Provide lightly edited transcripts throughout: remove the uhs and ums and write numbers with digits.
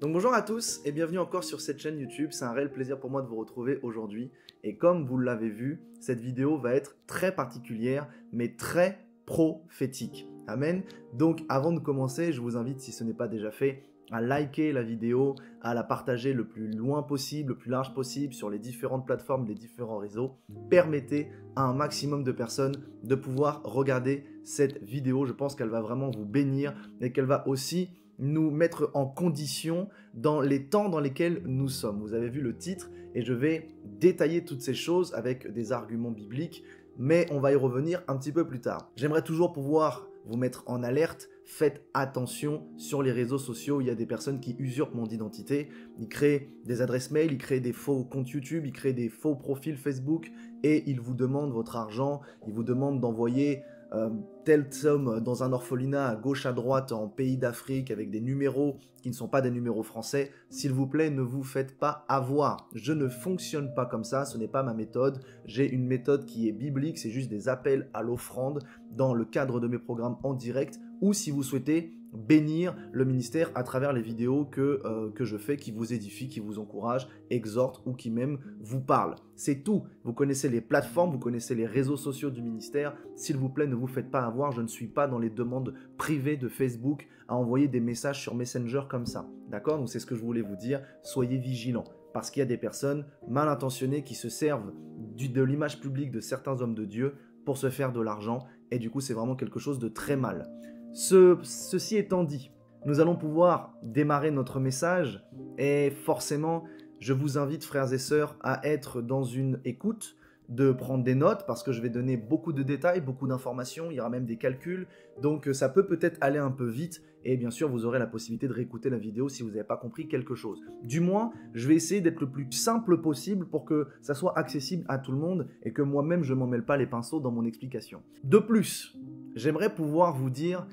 Donc bonjour à tous et bienvenue encore sur cette chaîne YouTube. C'est un réel plaisir pour moi de vous retrouver aujourd'hui. Et comme vous l'avez vu, cette vidéo va être très particulière mais très prophétique. Amen. Donc avant de commencer, je vous invite, si ce n'est pas déjà fait, à liker la vidéo, à la partager le plus loin possible, le plus large possible sur les différentes plateformes, les différents réseaux. Permettez à un maximum de personnes de pouvoir regarder cette vidéo. Je pense qu'elle va vraiment vous bénir et qu'elle va aussi nous mettre en condition dans les temps dans lesquels nous sommes. Vous avez vu le titre et je vais détailler toutes ces choses avec des arguments bibliques, mais on va y revenir un petit peu plus tard. J'aimerais toujours pouvoir vous mettre en alerte. Faites attention sur les réseaux sociaux. Il y a des personnes qui usurpent mon identité. Ils créent des adresses mail, ils créent des faux comptes YouTube, ils créent des faux profils Facebook et ils vous demandent votre argent. Ils vous demandent d'envoyer telle somme dans un orphelinat à gauche à droite en pays d'Afrique avec des numéros qui ne sont pas des numéros français. S'il vous plaît, ne vous faites pas avoir. Je ne fonctionne pas comme ça, ce n'est pas ma méthode. J'ai une méthode qui est biblique, c'est juste des appels à l'offrande dans le cadre de mes programmes en direct ou si vous souhaitez bénir le ministère à travers les vidéos que je fais, qui vous édifient, qui vous encouragent, exhortent ou qui même vous parlent. C'est tout. Vous connaissez les plateformes, vous connaissez les réseaux sociaux du ministère. S'il vous plaît, ne vous faites pas avoir. Je ne suis pas dans les demandes privées de Facebook à envoyer des messages sur Messenger comme ça. D'accord? Donc c'est ce que je voulais vous dire. Soyez vigilants. Parce qu'il y a des personnes mal intentionnées qui se servent de l'image publique de certains hommes de Dieu pour se faire de l'argent. Et du coup, c'est vraiment quelque chose de très mal. Ceci étant dit, nous allons pouvoir démarrer notre message et forcément, je vous invite, frères et sœurs, à être dans une écoute, de prendre des notes parce que je vais donner beaucoup de détails, beaucoup d'informations, il y aura même des calculs, donc ça peut-être aller un peu vite et bien sûr, vous aurez la possibilité de réécouter la vidéo si vous n'avez pas compris quelque chose. Du moins, je vais essayer d'être le plus simple possible pour que ça soit accessible à tout le monde et que moi-même, je ne m'en mêle pas les pinceaux dans mon explication. De plus, j'aimerais pouvoir vous dire,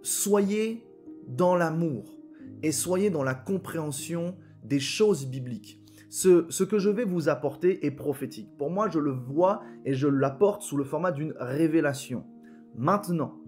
soyez dans l'amour et soyez dans la compréhension des choses bibliques. Ce que je vais vous apporter est prophétique. Pour moi, je le vois et je l'apporte sous le format d'une révélation. Maintenant,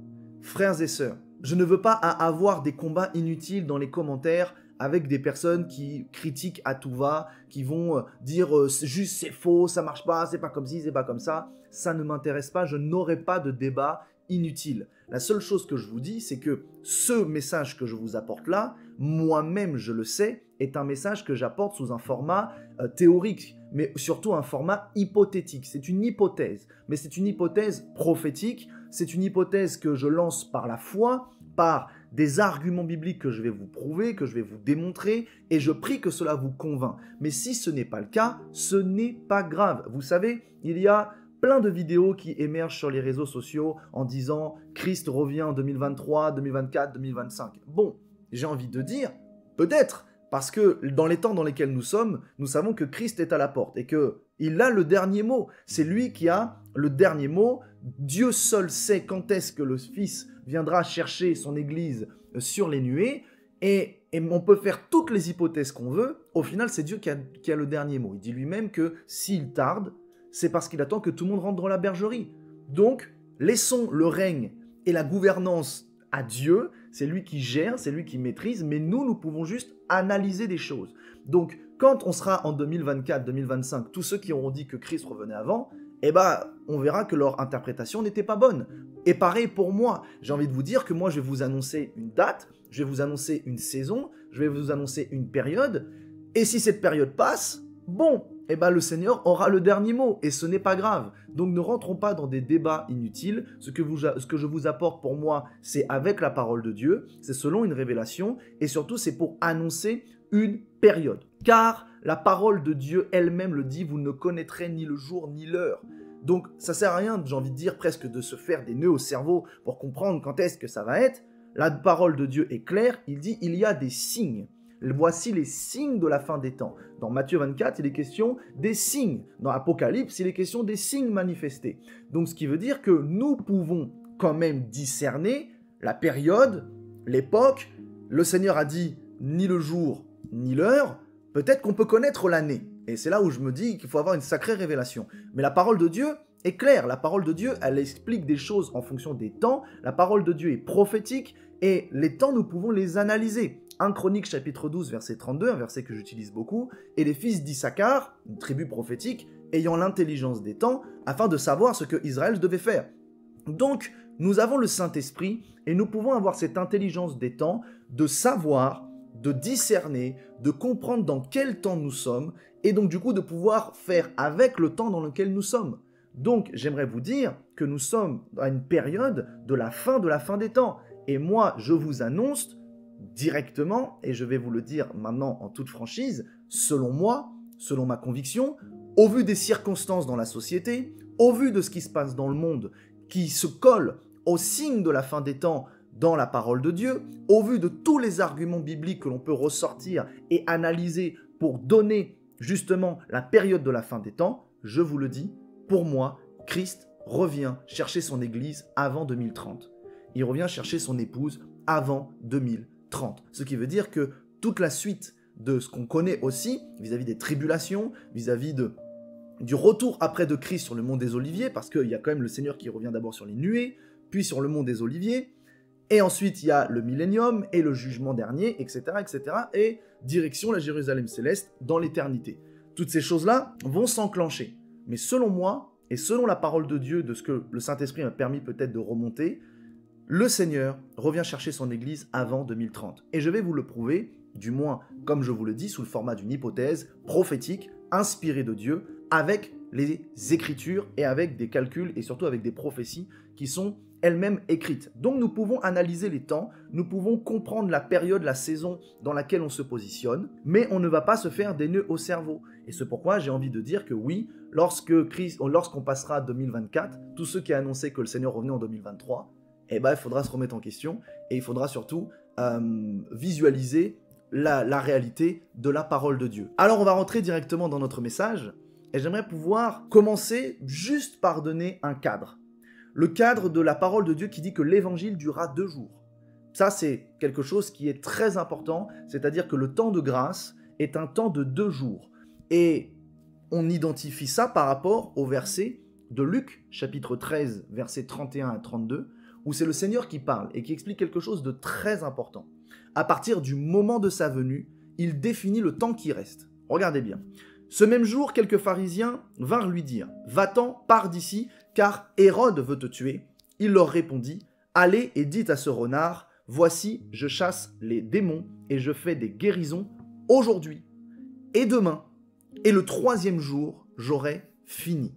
frères et sœurs, je ne veux pas avoir des combats inutiles dans les commentaires avec des personnes qui critiquent à tout va, qui vont dire juste c'est faux, ça marche pas, c'est pas comme ci, c'est pas comme ça. Ça ne m'intéresse pas, je n'aurai pas de débat inutile. La seule chose que je vous dis, c'est que ce message que je vous apporte là, moi-même je le sais, est un message que j'apporte sous un format théorique, mais surtout un format hypothétique. C'est une hypothèse, mais c'est une hypothèse prophétique, c'est une hypothèse que je lance par la foi, par des arguments bibliques que je vais vous prouver, que je vais vous démontrer, et je prie que cela vous convainc. Mais si ce n'est pas le cas, ce n'est pas grave. Vous savez, il y a plein de vidéos qui émergent sur les réseaux sociaux en disant « Christ revient en 2023, 2024, 2025 ». Bon, j'ai envie de dire, peut-être, parce que dans les temps dans lesquels nous sommes, nous savons que Christ est à la porte et qu'il a le dernier mot. C'est lui qui a le dernier mot. Dieu seul sait quand est-ce que le Fils viendra chercher son Église sur les nuées et on peut faire toutes les hypothèses qu'on veut. Au final, c'est Dieu qui a le dernier mot. Il dit lui-même que s'il tarde, c'est parce qu'il attend que tout le monde rentre dans la bergerie. Donc, laissons le règne et la gouvernance à Dieu. C'est lui qui gère, c'est lui qui maîtrise, mais nous pouvons juste analyser des choses. Donc, quand on sera en 2024, 2025, tous ceux qui auront dit que Christ revenait avant, eh ben, on verra que leur interprétation n'était pas bonne. Et pareil pour moi, j'ai envie de vous dire que moi, je vais vous annoncer une date, je vais vous annoncer une saison, je vais vous annoncer une période, et si cette période passe, bon, eh ben, le Seigneur aura le dernier mot, et ce n'est pas grave. Donc ne rentrons pas dans des débats inutiles. Ce que je vous apporte pour moi, c'est avec la parole de Dieu, c'est selon une révélation, et surtout c'est pour annoncer une période. Car la parole de Dieu elle-même le dit, vous ne connaîtrez ni le jour ni l'heure. Donc ça ne sert à rien, j'ai envie de dire, presque de se faire des nœuds au cerveau pour comprendre quand est-ce que ça va être. La parole de Dieu est claire, il dit, il y a des signes. Voici les signes de la fin des temps. Dans Matthieu 24, il est question des signes. Dans Apocalypse, il est question des signes manifestés. Donc, ce qui veut dire que nous pouvons quand même discerner la période, l'époque. Le Seigneur a dit ni le jour ni l'heure. Peut-être qu'on peut connaître l'année. Et c'est là où je me dis qu'il faut avoir une sacrée révélation. Mais la parole de Dieu est claire. La parole de Dieu, elle explique des choses en fonction des temps. La parole de Dieu est prophétique. Et les temps, nous pouvons les analyser. 1 Chronique chapitre 12 verset 32, un verset que j'utilise beaucoup, et les fils d'Issachar, une tribu prophétique, ayant l'intelligence des temps, afin de savoir ce que Israël devait faire. Donc, nous avons le Saint-Esprit et nous pouvons avoir cette intelligence des temps de savoir, de discerner, de comprendre dans quel temps nous sommes et donc du coup de pouvoir faire avec le temps dans lequel nous sommes. Donc, j'aimerais vous dire que nous sommes à une période de la fin des temps. Et moi, je vous annonce directement, et je vais vous le dire maintenant en toute franchise, selon moi, selon ma conviction, au vu des circonstances dans la société, au vu de ce qui se passe dans le monde, qui se colle au signe de la fin des temps dans la parole de Dieu, au vu de tous les arguments bibliques que l'on peut ressortir et analyser pour donner justement la période de la fin des temps, je vous le dis, pour moi, Christ revient chercher son Église avant 2030. Il revient chercher son épouse avant 2030. Ce qui veut dire que toute la suite de ce qu'on connaît aussi, vis-à-vis des tribulations, vis-à-vis du retour après de Christ sur le mont des Oliviers, parce qu'il y a quand même le Seigneur qui revient d'abord sur les nuées, puis sur le mont des Oliviers, et ensuite il y a le millénium et le jugement dernier, etc., et direction la Jérusalem céleste dans l'éternité. Toutes ces choses-là vont s'enclencher. Mais selon moi, et selon la parole de Dieu, de ce que le Saint-Esprit m'a permis peut-être de remonter, le Seigneur revient chercher son Église avant 2030. Et je vais vous le prouver, du moins, comme je vous le dis, sous le format d'une hypothèse prophétique, inspirée de Dieu, avec les Écritures et avec des calculs et surtout avec des prophéties qui sont elles-mêmes écrites. Donc nous pouvons analyser les temps, nous pouvons comprendre la période, la saison dans laquelle on se positionne, mais on ne va pas se faire des nœuds au cerveau. Et c'est pourquoi j'ai envie de dire que oui, lorsqu'on passera à 2024, tous ceux qui ont annoncé que le Seigneur revenait en 2023, eh ben, il faudra se remettre en question et il faudra surtout visualiser la réalité de la parole de Dieu. Alors on va rentrer directement dans notre message et j'aimerais pouvoir commencer juste par donner un cadre. Le cadre de la parole de Dieu qui dit que l'évangile durera 2 jours. Ça, c'est quelque chose qui est très important, c'est-à-dire que le temps de grâce est un temps de 2 jours. Et on identifie ça par rapport au verset de Luc, chapitre 13, versets 31 à 32, où c'est le Seigneur qui parle et qui explique quelque chose de très important. À partir du moment de sa venue, il définit le temps qui reste. Regardez bien. Ce même jour, quelques pharisiens vinrent lui dire « Va-t'en, pars d'ici, car Hérode veut te tuer. » Il leur répondit « Allez et dites à ce renard, voici, je chasse les démons et je fais des guérisons aujourd'hui et demain, et le 3e jour, j'aurai fini. »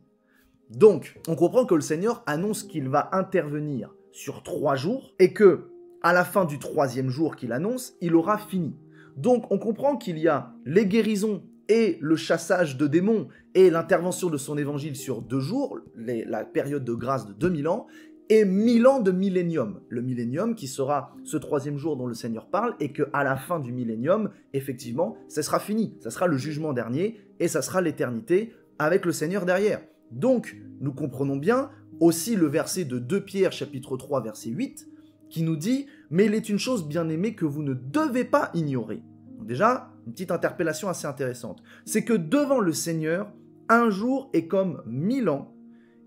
Donc, on comprend que le Seigneur annonce qu'il va intervenir sur 3 jours et que, à la fin du 3e jour qu'il annonce, il aura fini. Donc, on comprend qu'il y a les guérisons et le chassage de démons et l'intervention de son évangile sur 2 jours, la période de grâce de 2000 ans, et 1000 ans de millénium. Le millénium qui sera ce 3e jour dont le Seigneur parle et qu'à la fin du millénium, effectivement, ça sera fini. Ça sera le jugement dernier et ça sera l'éternité avec le Seigneur derrière. Donc, nous comprenons bien aussi le verset de 2 Pierre chapitre 3 verset 8 qui nous dit « Mais il est une chose bien aimée que vous ne devez pas ignorer. » Donc déjà, une petite interpellation assez intéressante. C'est que devant le Seigneur, un jour est comme 1000 ans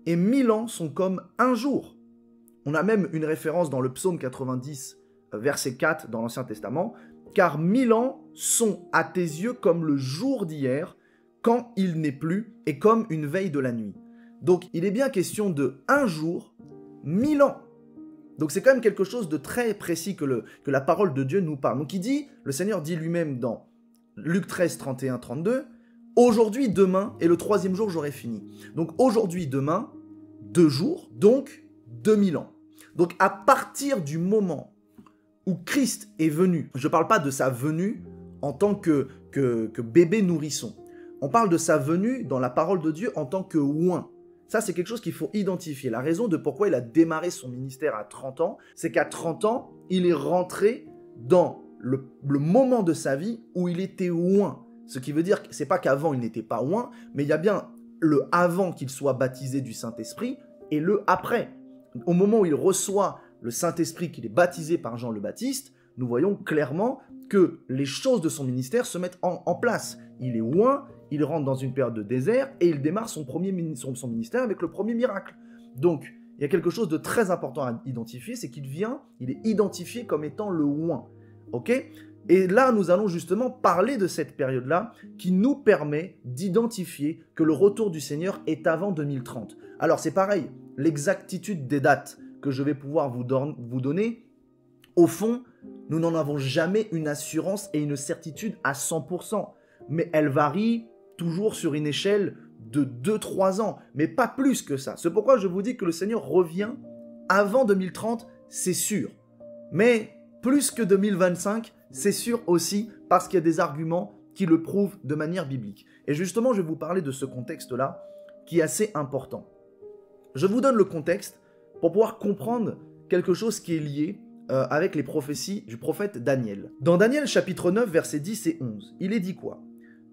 et 1000 ans sont comme un jour. On a même une référence dans le psaume 90 verset 4 dans l'Ancien Testament « Car 1000 ans sont à tes yeux comme le jour d'hier, quand il n'est plus, et comme une veille de la nuit. » Donc, il est bien question de un jour, 1000 ans. Donc, c'est quand même quelque chose de très précis que la parole de Dieu nous parle. Donc, le Seigneur dit lui-même dans Luc 13, 31, 32, « Aujourd'hui, demain, et le 3e jour, j'aurai fini. » Donc, aujourd'hui, demain, 2 jours, donc 2000 ans. Donc, à partir du moment où Christ est venu, je ne parle pas de sa venue en tant que bébé nourrisson. On parle de sa venue dans la parole de Dieu en tant que oint. Ça, c'est quelque chose qu'il faut identifier. La raison de pourquoi il a démarré son ministère à 30 ans, c'est qu'à 30 ans, il est rentré dans le moment de sa vie où il était oint. Ce qui veut dire que c'est pas qu'avant il n'était pas oint, mais il y a bien le avant qu'il soit baptisé du Saint-Esprit et le après. Au moment où il reçoit le Saint-Esprit, qu'il est baptisé par Jean le Baptiste, nous voyons clairement que les choses de son ministère se mettent en place. Il est oint, il rentre dans une période de désert et il démarre son ministère avec le premier miracle. Donc, il y a quelque chose de très important à identifier, c'est il est identifié comme étant le oint. Ok ? Et là, nous allons justement parler de cette période-là qui nous permet d'identifier que le retour du Seigneur est avant 2030. Alors c'est pareil, l'exactitude des dates que je vais pouvoir vous donner, au fond, nous n'en avons jamais une assurance et une certitude à 100%. Mais elle varie toujours sur une échelle de 2-3 ans, mais pas plus que ça. C'est pourquoi je vous dis que le Seigneur revient avant 2030, c'est sûr. Mais plus que 2025, c'est sûr aussi parce qu'il y a des arguments qui le prouvent de manière biblique. Et justement, je vais vous parler de ce contexte-là qui est assez important. Je vous donne le contexte pour pouvoir comprendre quelque chose qui est lié avec les prophéties du prophète Daniel. Dans Daniel chapitre 9, versets 10 et 11, il est dit quoi ?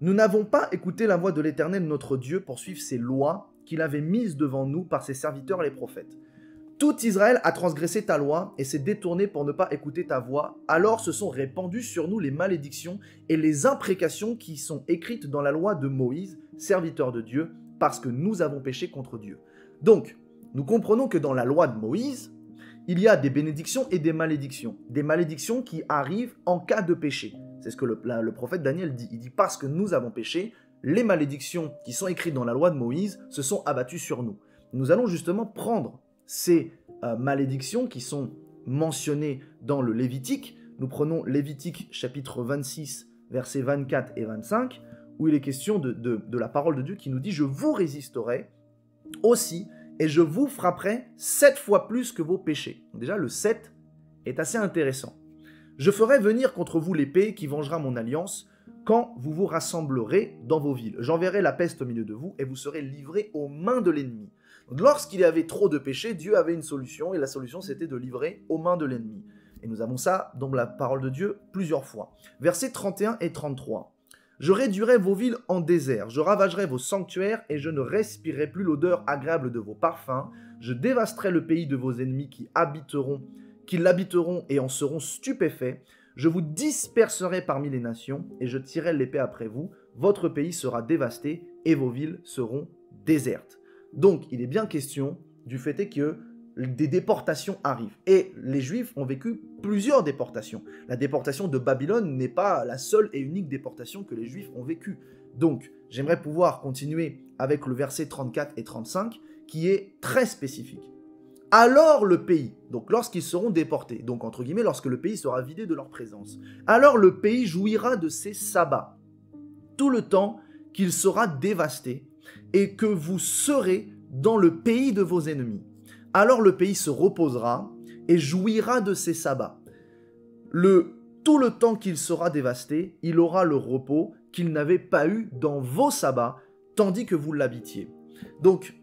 « Nous n'avons pas écouté la voix de l'Éternel notre Dieu pour suivre ses lois qu'il avait mises devant nous par ses serviteurs les prophètes. Tout Israël a transgressé ta loi et s'est détourné pour ne pas écouter ta voix. Alors se sont répandues sur nous les malédictions et les imprécations qui sont écrites dans la loi de Moïse, serviteur de Dieu, parce que nous avons péché contre Dieu. » Donc, nous comprenons que dans la loi de Moïse, il y a des bénédictions et des malédictions. Des malédictions qui arrivent en cas de péché. C'est ce que le prophète Daniel dit. Il dit « Parce que nous avons péché, les malédictions qui sont écrites dans la loi de Moïse se sont abattues sur nous. » Nous allons justement prendre ces malédictions qui sont mentionnées dans le Lévitique. Nous prenons Lévitique chapitre 26, versets 24 et 25, où il est question de la parole de Dieu qui nous dit « Je vous résisterai aussi, et je vous frapperai 7 fois plus que vos péchés. » Donc déjà, le 7 est assez intéressant. « Je ferai venir contre vous l'épée qui vengera mon alliance quand vous vous rassemblerez dans vos villes. J'enverrai la peste au milieu de vous et vous serez livrés aux mains de l'ennemi. » Donc lorsqu'il y avait trop de péchés, Dieu avait une solution et la solution c'était de livrer aux mains de l'ennemi. Et nous avons ça dans la parole de Dieu plusieurs fois. Versets 31 et 33. « Je réduirai vos villes en désert, je ravagerai vos sanctuaires et je ne respirerai plus l'odeur agréable de vos parfums. Je dévasterai le pays de vos ennemis qui l'habiteront et en seront stupéfaits. Je vous disperserai parmi les nations et je tirerai l'épée après vous. Votre pays sera dévasté et vos villes seront désertes. » Donc, il est bien question du fait que des déportations arrivent. Et les Juifs ont vécu plusieurs déportations. La déportation de Babylone n'est pas la seule et unique déportation que les Juifs ont vécue. Donc, j'aimerais pouvoir continuer avec le verset 34 et 35, qui est très spécifique. « Alors le pays, donc lorsqu'ils seront déportés, donc entre guillemets, lorsque le pays sera vidé de leur présence, alors le pays jouira de ses sabbats, tout le temps qu'il sera dévasté, et que vous serez dans le pays de vos ennemis. Alors le pays se reposera et jouira de ses sabbats. Tout le temps qu'il sera dévasté, il aura le repos qu'il n'avait pas eu dans vos sabbats, tandis que vous l'habitiez. » Donc,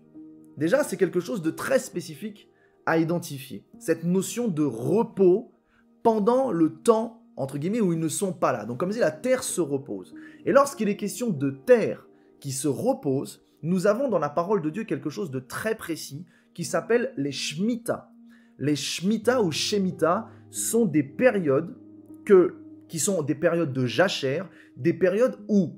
déjà, c'est quelque chose de très spécifique à identifier. Cette notion de repos pendant le temps, entre guillemets, où ils ne sont pas là. Donc, comme je dis, la terre se repose. Et lorsqu'il est question de terre qui se repose, nous avons dans la parole de Dieu quelque chose de très précis qui s'appelle les Shemitah. Les Shemitah ou Shemitah sont des périodes qui sont des périodes de jachère, des périodes où,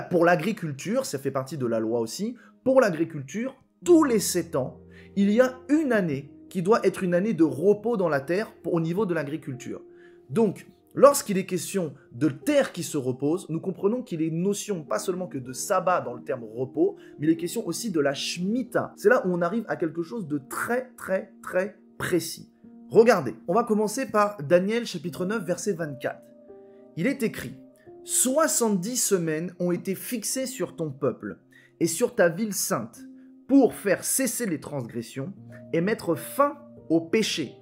pour l'agriculture, ça fait partie de la loi aussi, pour l'agriculture, tous les 7 ans, il y a une année qui doit être une année de repos dans la terre au niveau de l'agriculture. Donc, lorsqu'il est question de terre qui se repose, nous comprenons qu'il est notion pas seulement que de sabbat dans le terme repos, mais il est question aussi de la Shemitah. C'est là où on arrive à quelque chose de très, très, très précis. Regardez, on va commencer par Daniel chapitre 9, verset 24. Il est écrit « 70 semaines ont été fixées sur ton peuple et sur ta ville sainte pour faire cesser les transgressions et mettre fin au péché,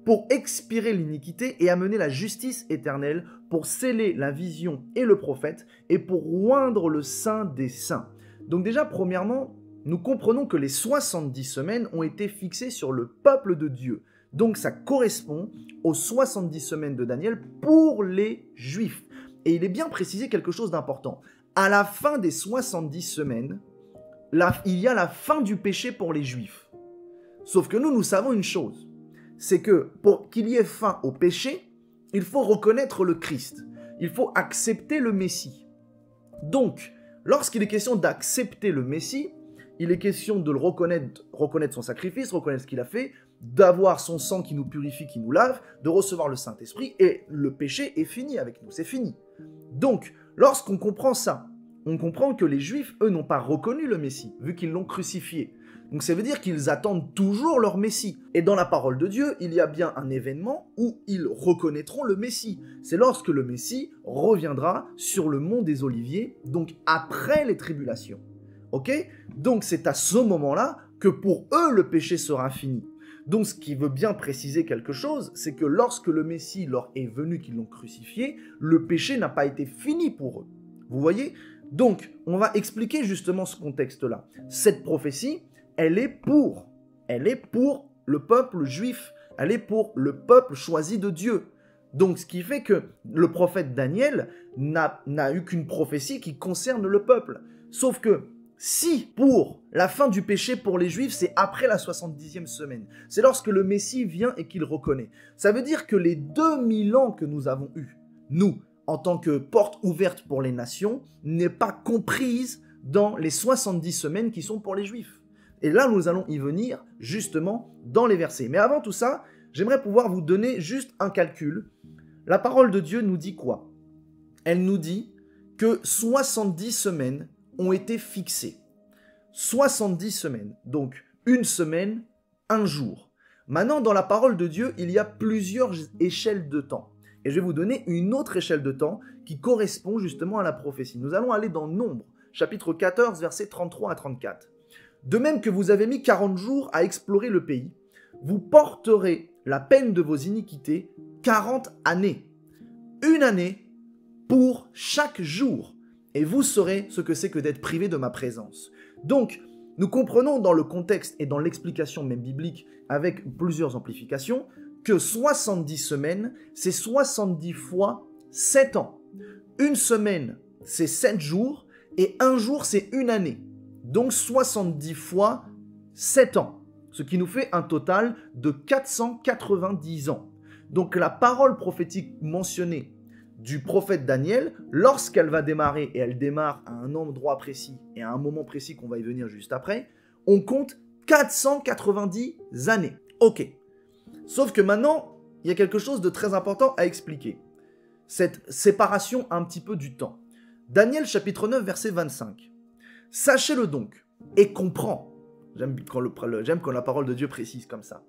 pour expirer l'iniquité et amener la justice éternelle, pour sceller la vision et le prophète, et pour oindre le saint des saints. » Donc déjà, premièrement, nous comprenons que les 70 semaines ont été fixées sur le peuple de Dieu. Donc ça correspond aux 70 semaines de Daniel pour les Juifs. Et il est bien précisé quelque chose d'important. À la fin des 70 semaines, il y a la fin du péché pour les Juifs. Sauf que nous savons une chose. C'est que pour qu'il y ait fin au péché, il faut reconnaître le Christ. Il faut accepter le Messie. Donc, lorsqu'il est question d'accepter le Messie, il est question de le reconnaître son sacrifice, reconnaître ce qu'il a fait, d'avoir son sang qui nous purifie, qui nous lave, de recevoir le Saint-Esprit, et le péché est fini avec nous, c'est fini. Donc, lorsqu'on comprend ça, on comprend que les Juifs, eux, n'ont pas reconnu le Messie, vu qu'ils l'ont crucifié. Donc ça veut dire qu'ils attendent toujours leur Messie. Et dans la parole de Dieu, il y a bien un événement où ils reconnaîtront le Messie. C'est lorsque le Messie reviendra sur le mont des Oliviers, donc après les tribulations. Ok? Donc c'est à ce moment-là que pour eux, le péché sera fini. Donc ce qui veut bien préciser quelque chose, c'est que lorsque le Messie leur est venu, qu'ils l'ont crucifié, le péché n'a pas été fini pour eux. Vous voyez? Donc, on va expliquer justement ce contexte-là. Cette prophétie, elle est pour le peuple juif, elle est pour le peuple choisi de Dieu. Donc, ce qui fait que le prophète Daniel n'a eu qu'une prophétie qui concerne le peuple. Sauf que, si pour la fin du péché pour les Juifs, c'est après la 70e semaine, c'est lorsque le Messie vient et qu'il reconnaît. Ça veut dire que les 2000 ans que nous avons eus, nous, en tant que porte ouverte pour les nations, n'est pas comprise dans les 70 semaines qui sont pour les Juifs. Et là, nous allons y venir justement dans les versets. Mais avant tout ça, j'aimerais pouvoir vous donner juste un calcul. La parole de Dieu nous dit quoi? Elle nous dit que 70 semaines ont été fixées. 70 semaines, donc une semaine, un jour. Maintenant, dans la parole de Dieu, il y a plusieurs échelles de temps. Et je vais vous donner une autre échelle de temps qui correspond justement à la prophétie. Nous allons aller dans Nombre, chapitre 14, versets 33 à 34. De même que vous avez mis 40 jours à explorer le pays, vous porterez la peine de vos iniquités 40 années. Une année pour chaque jour. Et vous saurez ce que c'est que d'être privé de ma présence. Donc, nous comprenons dans le contexte et dans l'explication même biblique, avec plusieurs amplifications, que 70 semaines, c'est 70 fois 7 ans. Une semaine, c'est 7 jours, et un jour, c'est une année. Donc 70 fois 7 ans, ce qui nous fait un total de 490 ans. Donc la parole prophétique mentionnée du prophète Daniel, lorsqu'elle va démarrer, et elle démarre à un endroit précis et à un moment précis qu'on va y venir juste après, on compte 490 années. Ok. Sauf que maintenant, il y a quelque chose de très important à expliquer. Cette séparation un petit peu du temps. Daniel chapitre 9, verset 25. Sachez-le donc, et comprends. J'aime quand la parole de Dieu précise comme ça.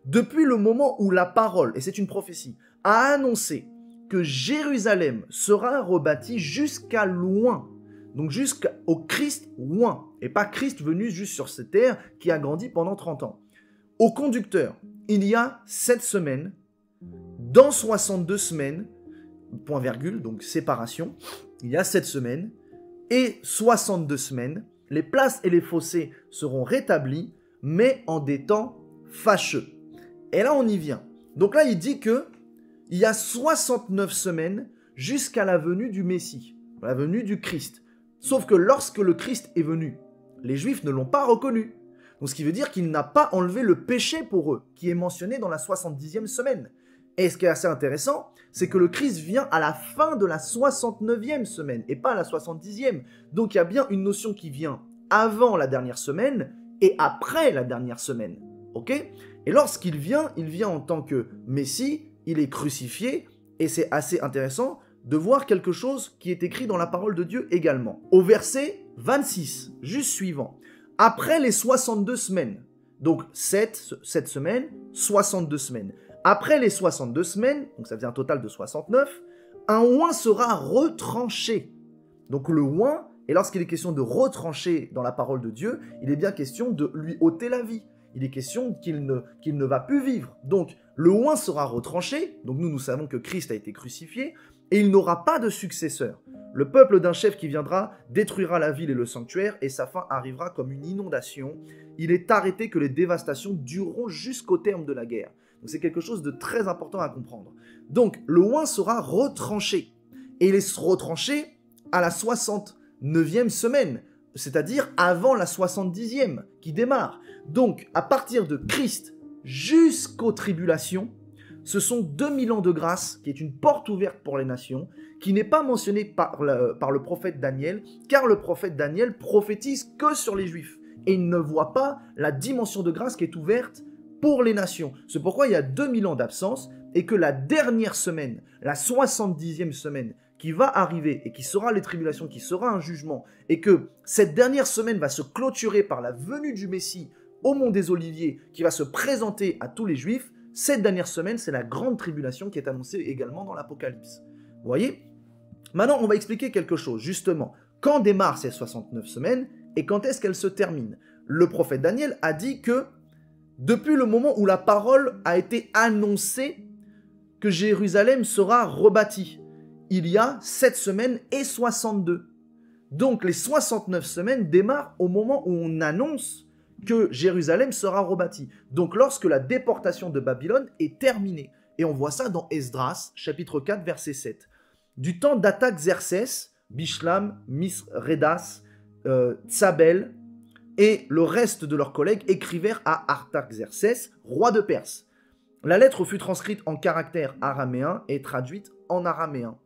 Depuis le moment où la parole, et c'est une prophétie, a annoncé que Jérusalem sera rebâtie jusqu'à loin. Donc jusqu'au Christ loin. Et pas Christ venu juste sur cette terre qui a grandi pendant 30 ans. Au conducteur, il y a 7 semaines. Dans 62 semaines, point virgule, donc séparation, il y a 7 semaines. Et 62 semaines, les places et les fossés seront rétablis, mais en des temps fâcheux. Et là, on y vient. Donc là, il dit que il y a 69 semaines jusqu'à la venue du Messie, la venue du Christ. Sauf que lorsque le Christ est venu, les Juifs ne l'ont pas reconnu. Donc ce qui veut dire qu'il n'a pas enlevé le péché pour eux, qui est mentionné dans la 70e semaine. Et ce qui est assez intéressant, c'est que le Christ vient à la fin de la 69e semaine, et pas à la 70e. Donc il y a bien une notion qui vient avant la dernière semaine, et après la dernière semaine. Ok ? Et lorsqu'il vient en tant que Messie, il est crucifié, et c'est assez intéressant de voir quelque chose qui est écrit dans la parole de Dieu également. Au verset 26, juste suivant. Après les 62 semaines, donc 7 semaines, 62 semaines. Après les 62 semaines, donc ça faisait un total de 69, un oint sera retranché. Donc le oint, et lorsqu'il est question de retrancher dans la parole de Dieu, il est bien question de lui ôter la vie. Il est question qu'il ne va plus vivre. Donc le oint sera retranché, donc nous savons que Christ a été crucifié, et il n'aura pas de successeur. Le peuple d'un chef qui viendra détruira la ville et le sanctuaire, et sa fin arrivera comme une inondation. Il est arrêté que les dévastations dureront jusqu'au terme de la guerre. Donc c'est quelque chose de très important à comprendre. Donc le oint sera retranché, et il est retranché à la 69e semaine, c'est-à-dire avant la 70e qui démarre. Donc à partir de Christ jusqu'aux tribulations, ce sont 2000 ans de grâce, qui est une porte ouverte pour les nations, qui n'est pas mentionnée par le prophète Daniel, car le prophète Daniel prophétise que sur les Juifs. et ils ne voient pas la dimension de grâce qui est ouverte pour les nations. C'est pourquoi il y a 2000 ans d'absence et que la dernière semaine, la 70e semaine qui va arriver et qui sera les tribulations, qui sera un jugement, et que cette dernière semaine va se clôturer par la venue du Messie au mont des Oliviers qui va se présenter à tous les Juifs, cette dernière semaine, c'est la grande tribulation qui est annoncée également dans l'Apocalypse. Vous voyez? Maintenant, on va expliquer quelque chose, justement. Quand démarrent ces 69 semaines et quand est-ce qu'elles se terminent? Le prophète Daniel a dit que depuis le moment où la parole a été annoncée que Jérusalem sera rebâtie, il y a 7 semaines et 62. Donc les 69 semaines démarrent au moment où on annonce que Jérusalem sera rebâtie. Donc lorsque la déportation de Babylone est terminée. Et on voit ça dans Esdras, chapitre 4, verset 7. Du temps d'Artaxerxès, Bishlam, Misredas, Tsabel et le reste de leurs collègues écrivèrent à Artaxerxès, roi de Perse. La lettre fut transcrite en caractères araméens et traduite en araméen.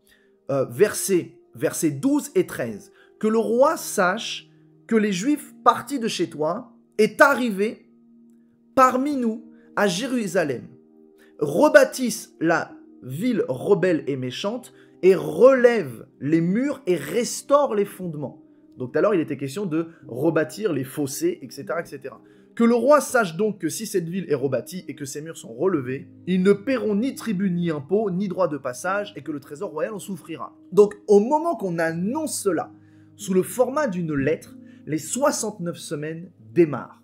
Versets 12 et 13. Que le roi sache que les Juifs partis de chez toi est arrivé parmi nous à Jérusalem, rebâtissent la ville rebelle et méchante et relèvent les murs et restaurent les fondements. Donc tout à l'heure, il était question de rebâtir les fossés, etc., etc. Que le roi sache donc que si cette ville est rebâtie et que ses murs sont relevés, ils ne paieront ni tribut, ni impôt, ni droit de passage, et que le trésor royal en souffrira. Donc au moment qu'on annonce cela, sous le format d'une lettre, les 69 semaines démarrent.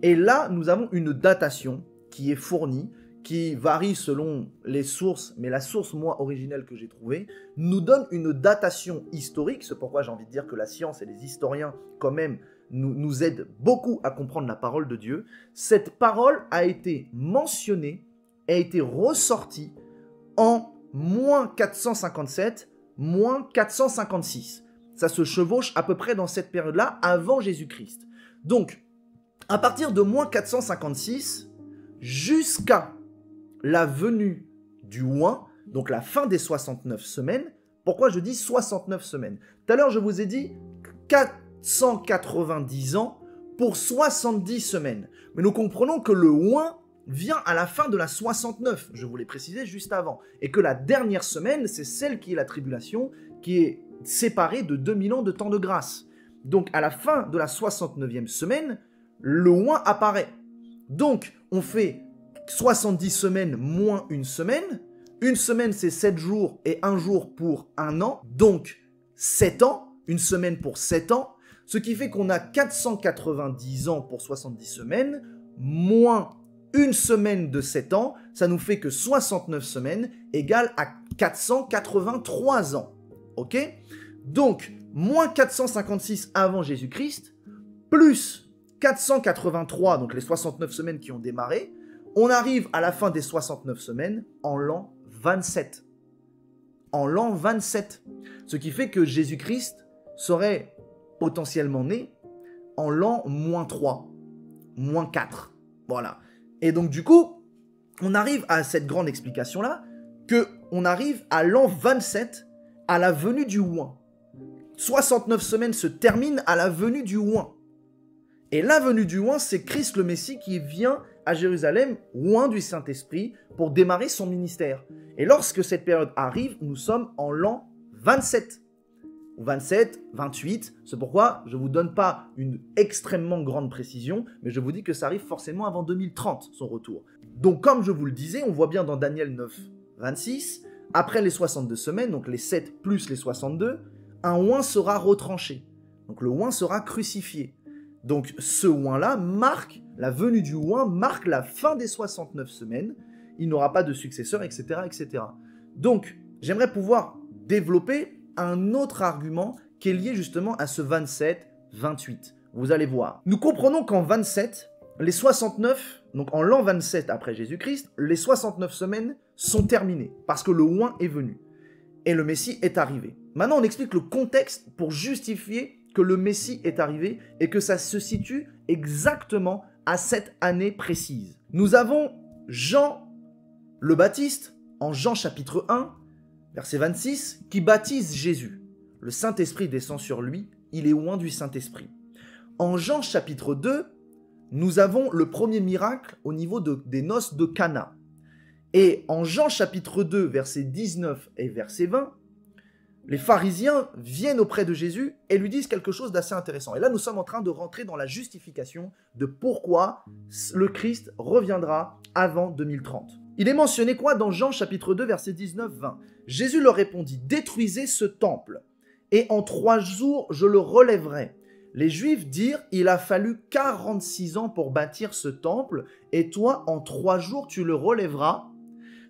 Et là, nous avons une datation qui est fournie, qui varie selon les sources, mais la source, moi, originelle que j'ai trouvée, nous donne une datation historique. C'est pourquoi j'ai envie de dire que la science et les historiens, quand même, nous aident beaucoup à comprendre la parole de Dieu. Cette parole a été mentionnée, a été ressortie en moins 457, moins 456. Ça se chevauche à peu près dans cette période-là, avant Jésus-Christ. Donc, à partir de moins 456, jusqu'à la venue du Oint, donc la fin des 69 semaines. Pourquoi je dis 69 semaines? Tout à l'heure, je vous ai dit 490 ans pour 70 semaines. Mais nous comprenons que le Oint vient à la fin de la 69, je vous l'ai précisé juste avant. Et que la dernière semaine, c'est celle qui est la tribulation, qui est séparée de 2000 ans de temps de grâce. Donc à la fin de la 69e semaine, le Oint apparaît. Donc on fait 70 semaines moins une semaine. Une semaine, c'est 7 jours et un jour pour un an. Donc 7 ans, une semaine pour 7 ans. Ce qui fait qu'on a 490 ans pour 70 semaines, moins une semaine de 7 ans. Ça nous fait que 69 semaines égale à 483 ans. Ok? Donc, moins 456 avant Jésus-Christ, plus 483, donc les 69 semaines qui ont démarré, on arrive à la fin des 69 semaines en l'an 27. En l'an 27. Ce qui fait que Jésus-Christ serait potentiellement né en l'an moins 3, moins 4. Voilà. Et donc du coup, on arrive à cette grande explication-là, qu'on arrive à l'an 27, à la venue du Oint. 69 semaines se terminent à la venue du Oint. Et la venue du Oint, c'est Christ le Messie qui vient à Jérusalem, Oint du Saint-Esprit, pour démarrer son ministère. Et lorsque cette période arrive, nous sommes en l'an 27. 27, 28, c'est pourquoi je ne vous donne pas une extrêmement grande précision, mais je vous dis que ça arrive forcément avant 2030, son retour. Donc comme je vous le disais, on voit bien dans Daniel 9, 26, après les 62 semaines, donc les 7 plus les 62, un Oint sera retranché. Donc le Oint sera crucifié. Donc ce Oint-là marque, la venue du Oint marque la fin des 69 semaines. Il n'aura pas de successeur, etc., etc. Donc j'aimerais pouvoir développer un autre argument qui est lié justement à ce 27, 28. Vous allez voir. Nous comprenons qu'en 27, les 69, donc en l'an 27 après Jésus-Christ, les 69 semaines sont terminées parce que le Oint est venu et le Messie est arrivé. Maintenant, on explique le contexte pour justifier que le Messie est arrivé et que ça se situe exactement à cette année précise. Nous avons Jean le Baptiste en Jean chapitre 1, verset 26, qui baptise Jésus. Le Saint-Esprit descend sur lui, il est oint du Saint-Esprit. En Jean chapitre 2, nous avons le premier miracle au niveau des noces de Cana. Et en Jean chapitre 2, versets 19 et verset 20, les pharisiens viennent auprès de Jésus et lui disent quelque chose d'assez intéressant. Et là, nous sommes en train de rentrer dans la justification de pourquoi le Christ reviendra avant 2030. Il est mentionné quoi dans Jean chapitre 2, versets 19-20 ? Jésus leur répondit, « Détruisez ce temple, et en 3 jours je le relèverai. » Les Juifs dirent, « Il a fallu 46 ans pour bâtir ce temple, et toi, en 3 jours, tu le relèveras. »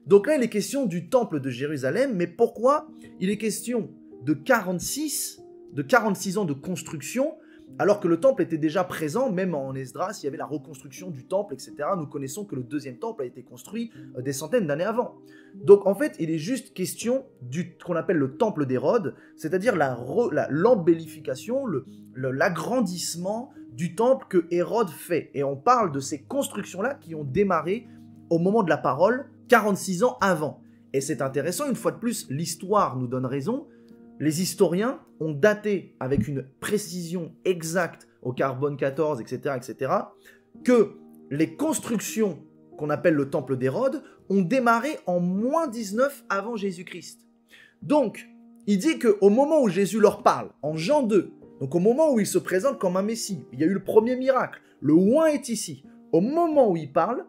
Donc là, il est question du temple de Jérusalem, mais pourquoi il est question de 46 ans de construction, alors que le temple était déjà présent, même en Esdras, il y avait la reconstruction du temple, etc. Nous connaissons que le deuxième temple a été construit des centaines d'années avant. Donc en fait, il est juste question du qu'on appelle le temple d'Hérode, c'est-à-dire l'embellification, l'agrandissement du temple que Hérode fait. Et on parle de ces constructions-là qui ont démarré au moment de la parole, 46 ans avant. Et c'est intéressant, une fois de plus, l'histoire nous donne raison. Les historiens ont daté avec une précision exacte au carbone 14, etc., que les constructions qu'on appelle le temple d'Hérode ont démarré en moins 19 avant Jésus-Christ. Donc, il dit qu'au moment où Jésus leur parle, en Jean 2, donc au moment où il se présente comme un Messie, il y a eu le premier miracle, le oint est ici. Au moment où il parle,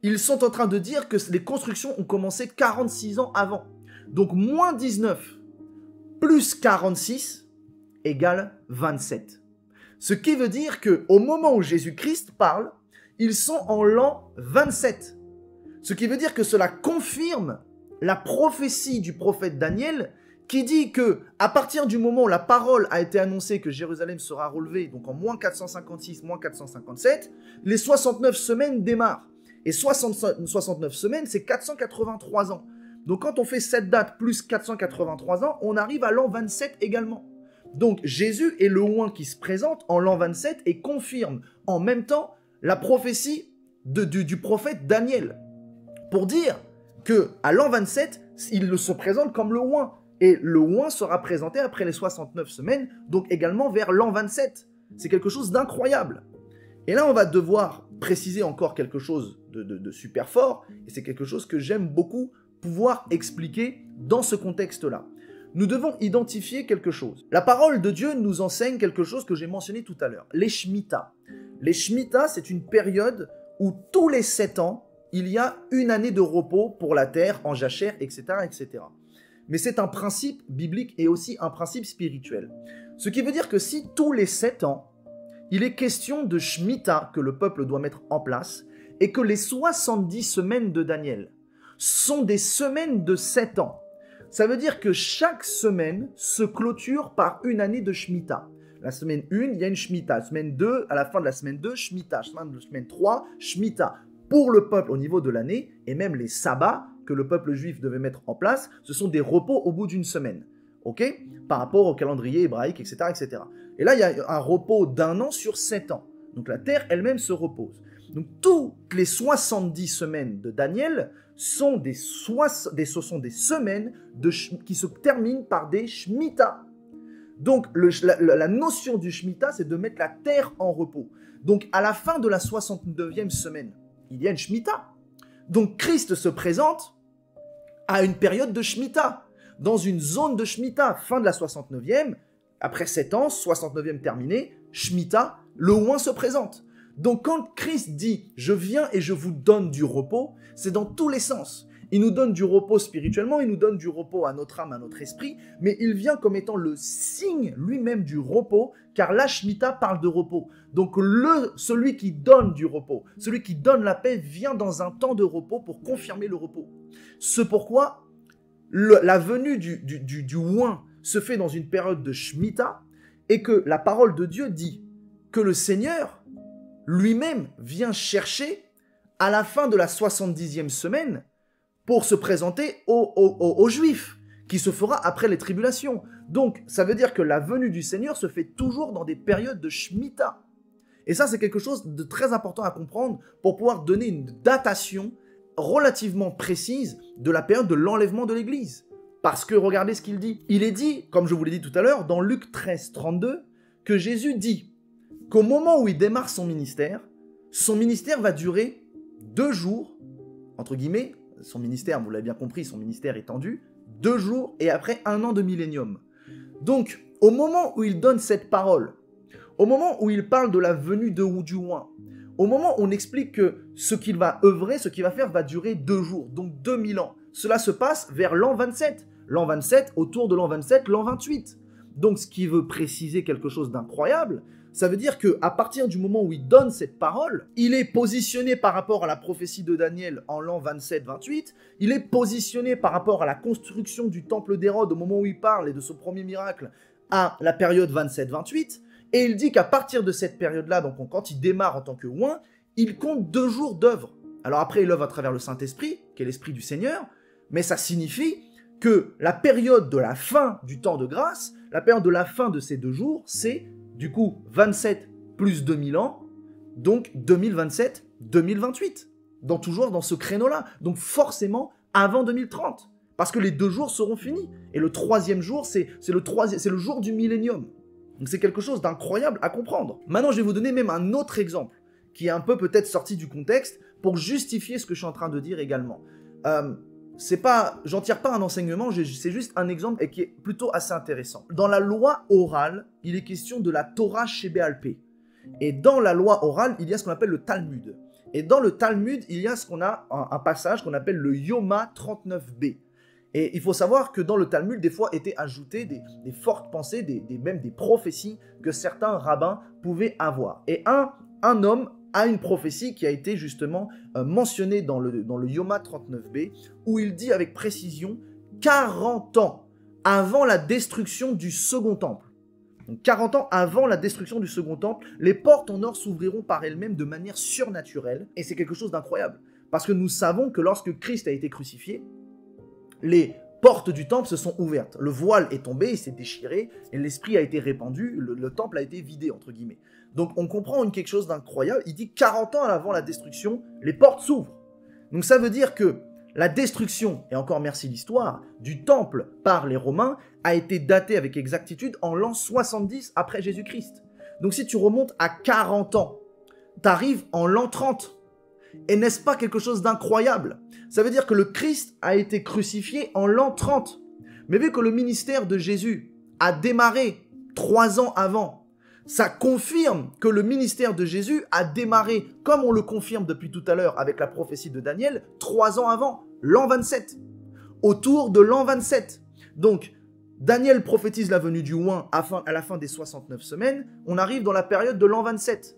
ils sont en train de dire que les constructions ont commencé 46 ans avant. Donc, moins 19 plus 46 égale 27. Ce qui veut dire qu'au moment où Jésus-Christ parle, ils sont en l'an 27. Ce qui veut dire que cela confirme la prophétie du prophète Daniel qui dit que à partir du moment où la parole a été annoncée que Jérusalem sera relevée, donc en moins 456, moins 457, les 69 semaines démarrent. Et 69 semaines, c'est 483 ans. Donc quand on fait cette date plus 483 ans, on arrive à l'an 27 également. Donc Jésus est le oint qui se présente en l'an 27 et confirme en même temps la prophétie du prophète Daniel. Pour dire qu'à l'an 27, il se présente comme le oint. Et le oint sera présenté après les 69 semaines, donc également vers l'an 27. C'est quelque chose d'incroyable. Et là, on va devoir préciser encore quelque chose de super fort, et c'est quelque chose que j'aime beaucoup pouvoir expliquer dans ce contexte-là. Nous devons identifier quelque chose. La parole de Dieu nous enseigne quelque chose que j'ai mentionné tout à l'heure, les Shemitah. Les Shemitah, c'est une période où tous les 7 ans, il y a une année de repos pour la terre, en jachère, etc., etc. Mais c'est un principe biblique et aussi un principe spirituel. Ce qui veut dire que si tous les 7 ans, il est question de Shemitah que le peuple doit mettre en place et que les 70 semaines de Daniel sont des semaines de 7 ans. Ça veut dire que chaque semaine se clôture par une année de Shemitah. La semaine 1, il y a une Shemitah. La semaine 2, à la fin de la semaine 2, Shemitah. Semaine 3, Shemitah. Pour le peuple au niveau de l'année, et même les sabbats que le peuple juif devait mettre en place, ce sont des repos au bout d'une semaine. Ok ? Par rapport au calendrier hébraïque, etc., etc. Et là, il y a un repos d'1 an sur 7 ans. Donc la terre elle-même se repose. Donc toutes les 70 semaines de Daniel sont des semaines qui se terminent par des Shemitah. Donc la notion du Shemitah, c'est de mettre la terre en repos. Donc à la fin de la 69e semaine, il y a une Shemitah. Donc Christ se présente à une période de Shemitah, dans une zone de Shemitah, fin de la 69e, après 7 ans, 69e terminé, Shemitah, le oint se présente. Donc quand Christ dit « je viens et je vous donne du repos », c'est dans tous les sens. Il nous donne du repos spirituellement, il nous donne du repos à notre âme, à notre esprit, mais il vient comme étant le signe lui-même du repos, car la Shemitah parle de repos. Donc celui qui donne du repos, celui qui donne la paix vient dans un temps de repos pour confirmer le repos. C'est pourquoi la venue du oint se fait dans une période de Shemitah et que la parole de Dieu dit que le Seigneur lui-même vient chercher à la fin de la 70e semaine pour se présenter aux Juifs, qui se fera après les tribulations. Donc, ça veut dire que la venue du Seigneur se fait toujours dans des périodes de Shemitah. Et ça, c'est quelque chose de très important à comprendre pour pouvoir donner une datation relativement précise de la période de l'enlèvement de l'Église. Parce que, regardez ce qu'il dit. Il est dit, comme je vous l'ai dit tout à l'heure, dans Luc 13, 32, que Jésus dit qu'au moment où il démarre son ministère va durer 2 jours, entre guillemets, son ministère, vous l'avez bien compris, son ministère est tendu, 2 jours et après 1 an de millénium. Donc, au moment où il donne cette parole, au moment où il parle de la venue du oint, au moment où on explique que ce qu'il va œuvrer, ce qu'il va faire va durer 2 jours, donc 2000 ans. Cela se passe vers l'an 27. L'an 27, autour de l'an 27, l'an 28. Donc, ce qui veut préciser quelque chose d'incroyable, ça veut dire qu'à partir du moment où il donne cette parole, il est positionné par rapport à la prophétie de Daniel en l'an 27-28, il est positionné par rapport à la construction du temple d'Hérode au moment où il parle et de son premier miracle à la période 27-28, et il dit qu'à partir de cette période-là, donc quand il démarre en tant que oint, il compte 2 jours d'œuvre. Alors après, il œuvre à travers le Saint-Esprit, qui est l'Esprit du Seigneur, mais ça signifie que la période de la fin du temps de grâce, la période de la fin de ces 2 jours, c'est du coup 27 plus 2000 ans, donc 2027-2028, toujours dans ce créneau-là, donc forcément avant 2030, parce que les 2 jours seront finis, et le 3e jour, c'est le jour du millénium. Donc c'est quelque chose d'incroyable à comprendre. Maintenant, je vais vous donner même un autre exemple, qui est un peu peut-être sorti du contexte, pour justifier ce que je suis en train de dire également. J'en tire pas un enseignement, c'est juste un exemple et qui est plutôt assez intéressant. Dans la loi orale, il est question de la Torah Shebéalpé. Et dans la loi orale, il y a ce qu'on appelle le Talmud. Et dans le Talmud, il y a un passage qu'on appelle le Yoma 39b. Et il faut savoir que dans le Talmud, des fois, étaient ajoutées des fortes pensées, même des prophéties que certains rabbins pouvaient avoir. Et un homme a une prophétie qui a été justement mentionnée dans le Yoma 39b, où il dit avec précision 40 ans avant la destruction du second temple. Donc 40 ans avant la destruction du second temple, les portes en or s'ouvriront par elles-mêmes de manière surnaturelle. Et c'est quelque chose d'incroyable. Parce que nous savons que lorsque Christ a été crucifié, les portes du temple se sont ouvertes. Le voile est tombé, il s'est déchiré, et l'esprit a été répandu, le temple a été vidé, entre guillemets. Donc on comprend quelque chose d'incroyable. Il dit 40 ans avant la destruction, les portes s'ouvrent. Donc ça veut dire que la destruction, et encore merci l'histoire, du temple par les Romains a été datée avec exactitude en l'an 70 après Jésus-Christ. Donc si tu remontes à 40 ans, tu arrives en l'an 30. Et n'est-ce pas quelque chose d'incroyable? Ça veut dire que le Christ a été crucifié en l'an 30. Mais vu que le ministère de Jésus a démarré 3 ans avant, ça confirme que le ministère de Jésus a démarré, comme on le confirme depuis tout à l'heure avec la prophétie de Daniel, 3 ans avant, l'an 27, autour de l'an 27. Donc, Daniel prophétise la venue du oint à la fin des 69 semaines, on arrive dans la période de l'an 27.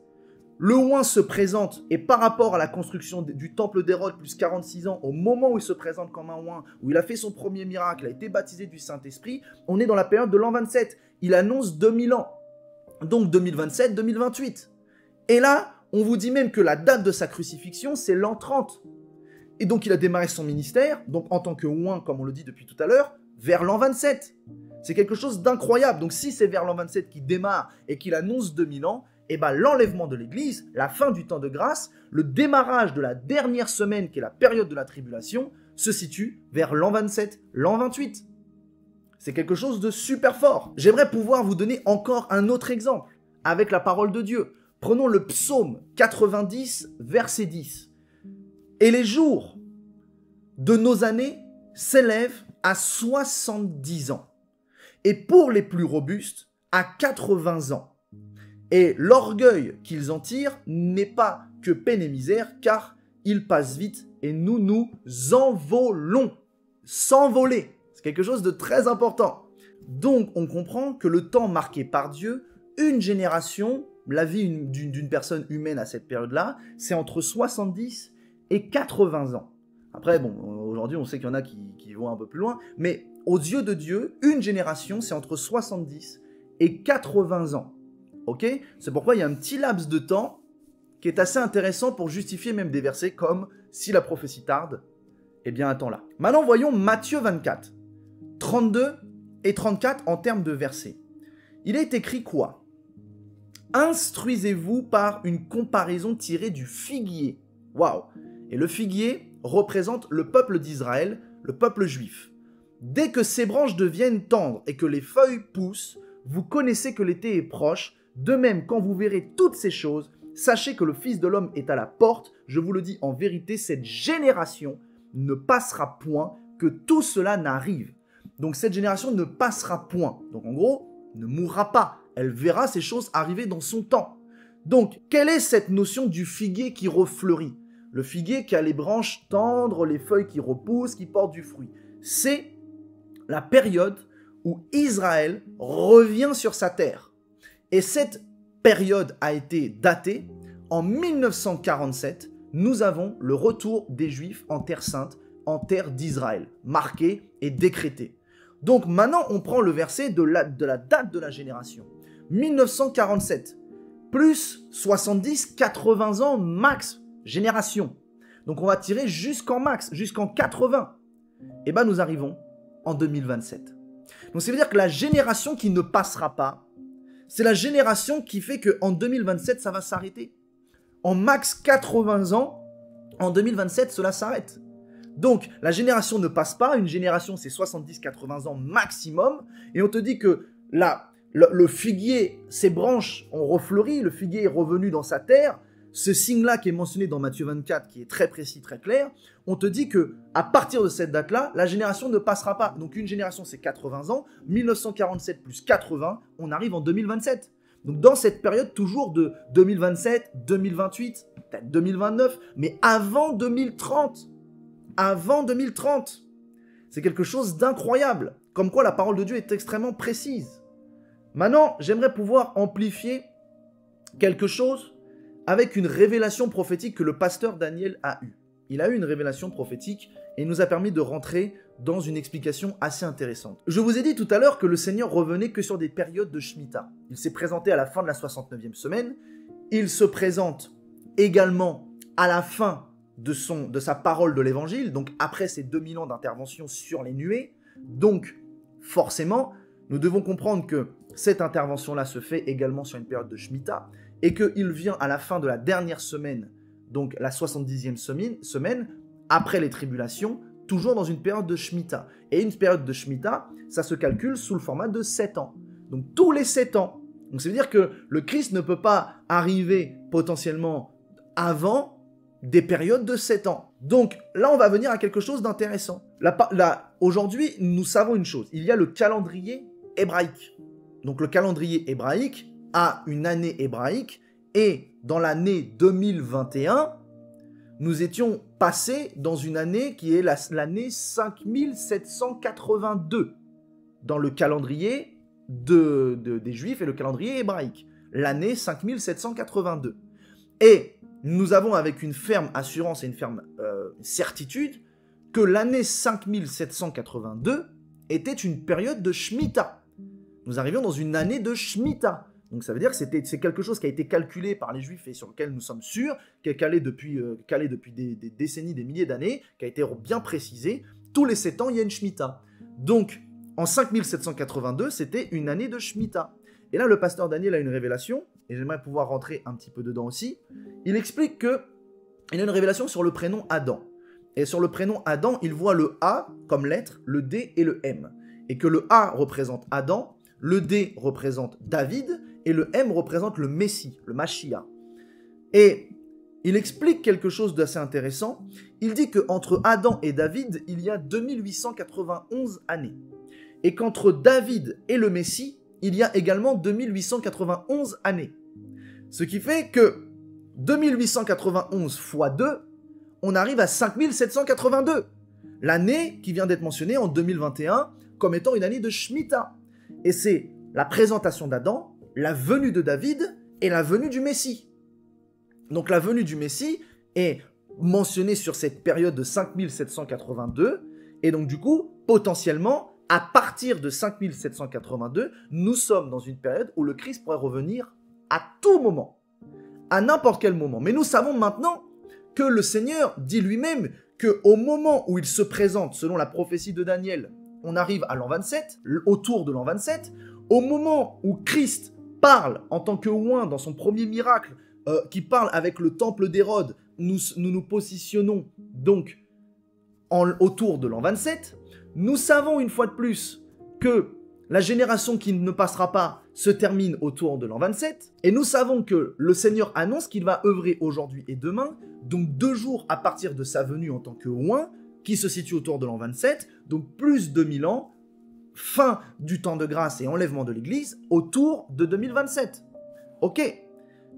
Le oint se présente, et par rapport à la construction du temple d'Hérode, plus 46 ans, au moment où il se présente comme un oint, où il a fait son premier miracle, a été baptisé du Saint-Esprit, on est dans la période de l'an 27. Il annonce 2000 ans. Donc 2027-2028. Et là, on vous dit même que la date de sa crucifixion, c'est l'an 30. Et donc il a démarré son ministère, donc en tant que oint, comme on le dit depuis tout à l'heure, vers l'an 27. C'est quelque chose d'incroyable. Donc si c'est vers l'an 27 qu'il démarre et qu'il annonce 2000 ans, et ben l'enlèvement de l'Église, la fin du temps de grâce, le démarrage de la dernière semaine, qui est la période de la tribulation, se situe vers l'an 27, l'an 28. C'est quelque chose de super fort. J'aimerais pouvoir vous donner encore un autre exemple avec la parole de Dieu. Prenons le psaume 90, verset 10. « Et les jours de nos années s'élèvent à 70 ans, et pour les plus robustes, à 80 ans. Et l'orgueil qu'ils en tirent n'est pas que peine et misère, car ils passent vite, et nous nous envolons. » S'envoler. Quelque chose de très important. Donc, on comprend que le temps marqué par Dieu, une génération, la vie d'une personne humaine à cette période-là, c'est entre 70 et 80 ans. Après, bon, aujourd'hui, on sait qu'il y en a qui vont un peu plus loin, mais aux yeux de Dieu, une génération, c'est entre 70 et 80 ans. Ok? C'est pourquoi il y a un petit laps de temps qui est assez intéressant pour justifier même des versets comme « Si la prophétie tarde, eh bien, attends-la ». Maintenant, voyons Matthieu 24. 32 et 34 en termes de versets. Il est écrit quoi? Instruisez-vous par une comparaison tirée du figuier. Waouh! Et le figuier représente le peuple d'Israël, le peuple juif. Dès que ses branches deviennent tendres et que les feuilles poussent, vous connaissez que l'été est proche, De même, quand vous verrez toutes ces choses, sachez que le Fils de l'homme est à la porte. Je vous le dis en vérité, cette génération ne passera point que tout cela n'arrive. Donc cette génération ne passera point. Donc en gros, ne mourra pas. Elle verra ces choses arriver dans son temps. Donc, quelle est cette notion du figuier qui refleurit? Le figuier qui a les branches tendres, les feuilles qui repoussent, qui portent du fruit. C'est la période où Israël revient sur sa terre. Et cette période a été datée en 1947. Nous avons le retour des Juifs en Terre Sainte, en terre d'Israël, marqué et décrété. Donc maintenant, on prend le verset de la date de la génération. 1947, plus 70, 80 ans max, génération. Donc on va tirer jusqu'en max, jusqu'en 80. Et bien nous arrivons en 2027. Donc ça veut dire que la génération qui ne passera pas, c'est la génération qui fait qu'en 2027, ça va s'arrêter. En max 80 ans, en 2027, cela s'arrête. Donc, la génération ne passe pas. Une génération, c'est 70-80 ans maximum. Et on te dit que le figuier, ses branches ont refleuri, le figuier est revenu dans sa terre. Ce signe-là qui est mentionné dans Matthieu 24, qui est très précis, très clair, on te dit que à partir de cette date-là, la génération ne passera pas. Donc, une génération, c'est 80 ans. 1947 plus 80, on arrive en 2027. Donc, dans cette période toujours de 2027, 2028, peut-être 2029, mais avant 2030. Avant 2030. C'est quelque chose d'incroyable. Comme quoi la parole de Dieu est extrêmement précise. Maintenant, j'aimerais pouvoir amplifier quelque chose avec une révélation prophétique que le pasteur Daniel a eue. Il a eu une révélation prophétique et il nous a permis de rentrer dans une explication assez intéressante. Je vous ai dit tout à l'heure que le Seigneur revenait que sur des périodes de Shemitah. Il s'est présenté à la fin de la 69e semaine. Il se présente également à la fin de sa parole de l'évangile, donc après ces 2000 ans d'intervention sur les nuées. Donc, forcément, nous devons comprendre que cette intervention-là se fait également sur une période de Shemitah, et qu'il vient à la fin de la dernière semaine, donc la 70e semaine, après les tribulations, toujours dans une période de Shemitah. Et une période de Shemitah, ça se calcule sous le format de 7 ans. Donc tous les 7 ans. Donc ça veut dire que le Christ ne peut pas arriver potentiellement avant des périodes de 7 ans. Donc là, on va venir à quelque chose d'intéressant. Aujourd'hui, nous savons une chose. Il y a le calendrier hébraïque. Donc le calendrier hébraïque a une année hébraïque et dans l'année 2021, nous étions passés dans une année qui est l'année 5782 dans le calendrier des Juifs et le calendrier hébraïque. L'année 5782. Et nous avons avec une ferme assurance et une ferme certitude que l'année 5782 était une période de Shemitah. Nous arrivions dans une année de Shemitah. Donc ça veut dire que c'est quelque chose qui a été calculé par les Juifs et sur lequel nous sommes sûrs, qui est calé depuis des décennies, des milliers d'années, qui a été bien précisé. Tous les 7 ans, il y a une Shemitah. Donc, en 5782, c'était une année de Shemitah. Et là, le pasteur Daniel a une révélation, et j'aimerais pouvoir rentrer un petit peu dedans aussi. Il explique qu'il a une révélation sur le prénom Adam. Et sur le prénom Adam, il voit le A comme lettre, le D et le M. Et que le A représente Adam, le D représente David, et le M représente le Messie, le Mashiach. Et il explique quelque chose d'assez intéressant. Il dit qu'entre Adam et David, il y a 2891 années. Et qu'entre David et le Messie, il y a également 2891 années. Ce qui fait que 2891 fois 2, on arrive à 5782. L'année qui vient d'être mentionnée en 2021 comme étant une année de Shemitah. Et c'est la présentation d'Adam, la venue de David et la venue du Messie. Donc la venue du Messie est mentionnée sur cette période de 5782. Et donc du coup, potentiellement, à partir de 5782, nous sommes dans une période où le Christ pourrait revenir à tout moment, à n'importe quel moment. Mais nous savons maintenant que le Seigneur dit lui-même qu'au moment où il se présente, selon la prophétie de Daniel, on arrive à l'an 27, autour de l'an 27, au moment où Christ parle en tant que oint dans son premier miracle, qui parle avec le temple d'Hérode, nous positionnons donc autour de l'an 27. Nous savons une fois de plus que La génération qui ne passera pas se termine autour de l'an 27. Et nous savons que le Seigneur annonce qu'il va œuvrer aujourd'hui et demain, donc 2 jours à partir de sa venue en tant que oint, qui se situe autour de l'an 27, donc plus 2000 ans, fin du temps de grâce et enlèvement de l'Église, autour de 2027. Ok.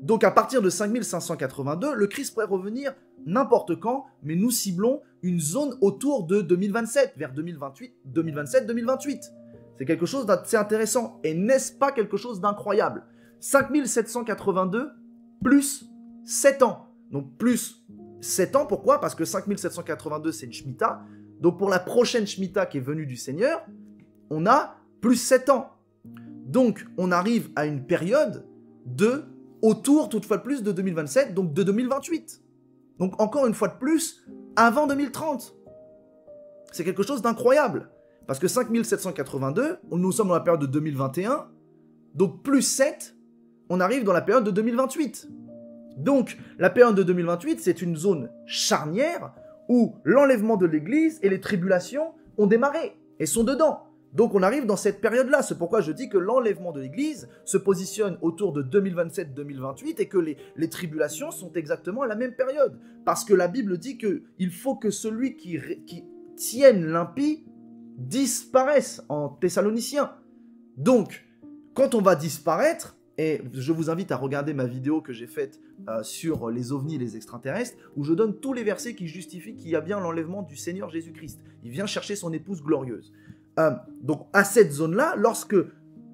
Donc à partir de 5582, le Christ pourrait revenir n'importe quand, mais nous ciblons une zone autour de 2027, vers 2028, 2027-2028. C'est quelque chose d'assez intéressant. Et n'est-ce pas quelque chose d'incroyable? 5782 plus 7 ans. Donc plus 7 ans, pourquoi? Parce que 5782, c'est une Shemitah. Donc pour la prochaine Shemitah qui est venue du Seigneur, on a plus 7 ans. Donc on arrive à une période de autour, toutefois de plus, de 2027, donc de 2028. Donc encore une fois de plus, avant 2030. C'est quelque chose d'incroyable. Parce que 5782, nous sommes dans la période de 2021, donc plus 7, on arrive dans la période de 2028. Donc, la période de 2028, c'est une zone charnière où l'enlèvement de l'Église et les tribulations ont démarré et sont dedans. Donc, on arrive dans cette période-là. C'est pourquoi je dis que l'enlèvement de l'Église se positionne autour de 2027-2028 et que les tribulations sont exactement à la même période. Parce que la Bible dit qu'il faut que celui qui tienne l'impie disparaissent en Thessaloniciens. Donc, quand on va disparaître, et je vous invite à regarder ma vidéo que j'ai faite sur les ovnis et les extraterrestres, où je donne tous les versets qui justifient qu'il y a bien l'enlèvement du Seigneur Jésus-Christ. Il vient chercher son épouse glorieuse. Donc, à cette zone-là, lorsque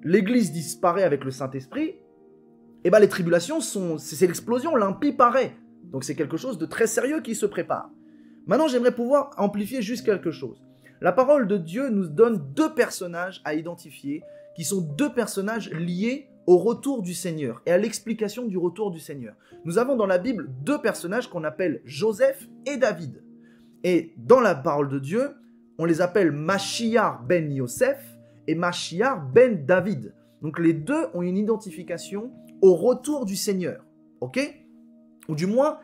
l'Église disparaît avec le Saint-Esprit, eh ben, les tribulations, c'est l'explosion, l'impie paraît. Donc, c'est quelque chose de très sérieux qui se prépare. Maintenant, j'aimerais pouvoir amplifier juste quelque chose. La parole de Dieu nous donne 2 personnages à identifier, qui sont 2 personnages liés au retour du Seigneur et à l'explication du retour du Seigneur. Nous avons dans la Bible 2 personnages qu'on appelle Joseph et David. Et dans la parole de Dieu, on les appelle Mashiach ben Yosef et Mashiach ben David. Donc les 2 ont une identification au retour du Seigneur, ok? Ou du moins,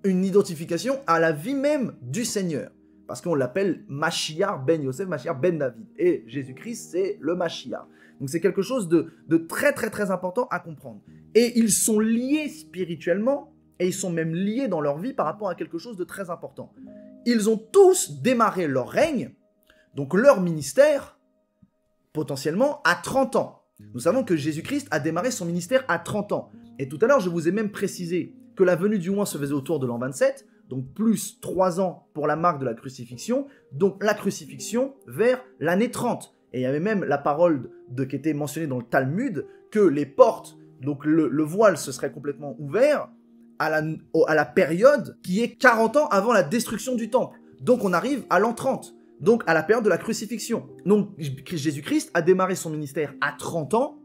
une identification à la vie même du Seigneur. Parce qu'on l'appelle Mashiach ben Yosef, Mashiach ben David. Et Jésus-Christ, c'est le Mashiach. Donc c'est quelque chose de très très très important à comprendre. Et ils sont liés spirituellement, et ils sont même liés dans leur vie par rapport à quelque chose de très important. Ils ont tous démarré leur règne, donc leur ministère, potentiellement à 30 ans. Nous savons que Jésus-Christ a démarré son ministère à 30 ans. Et tout à l'heure, je vous ai même précisé que la venue du oint se faisait autour de l'an 27, donc plus 3 ans pour la marque de la crucifixion, donc la crucifixion vers l'année 30. Et il y avait même la parole qui était mentionnée dans le Talmud, que les portes, donc le voile se serait complètement ouvert à la période qui est 40 ans avant la destruction du temple. Donc on arrive à l'an 30, donc à la période de la crucifixion. Donc Jésus-Christ a démarré son ministère à 30 ans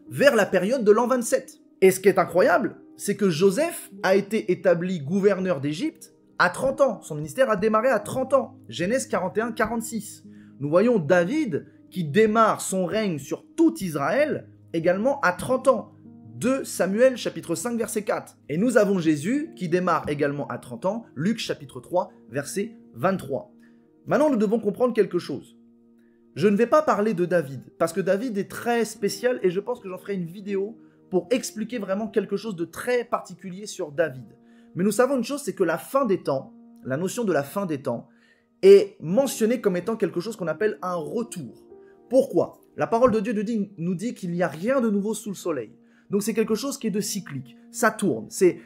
vers la période de l'an 27. Et ce qui est incroyable, c'est que Joseph a été établi gouverneur d'Égypte à 30 ans. Son ministère a démarré à 30 ans. Genèse 41-46. Nous voyons David qui démarre son règne sur tout Israël également à 30 ans. 2 Samuel chapitre 5 verset 4. Et nous avons Jésus qui démarre également à 30 ans. Luc chapitre 3 verset 23. Maintenant, nous devons comprendre quelque chose. Je ne vais pas parler de David parce que David est très spécial et je pense que j'en ferai une vidéo pour expliquer vraiment quelque chose de très particulier sur David. Mais nous savons une chose, c'est que la fin des temps, la notion de la fin des temps, est mentionnée comme étant quelque chose qu'on appelle un retour. Pourquoi? La parole de Dieu nous dit qu'il n'y a rien de nouveau sous le soleil. Donc c'est quelque chose qui est de cyclique. Ça tourne, c'est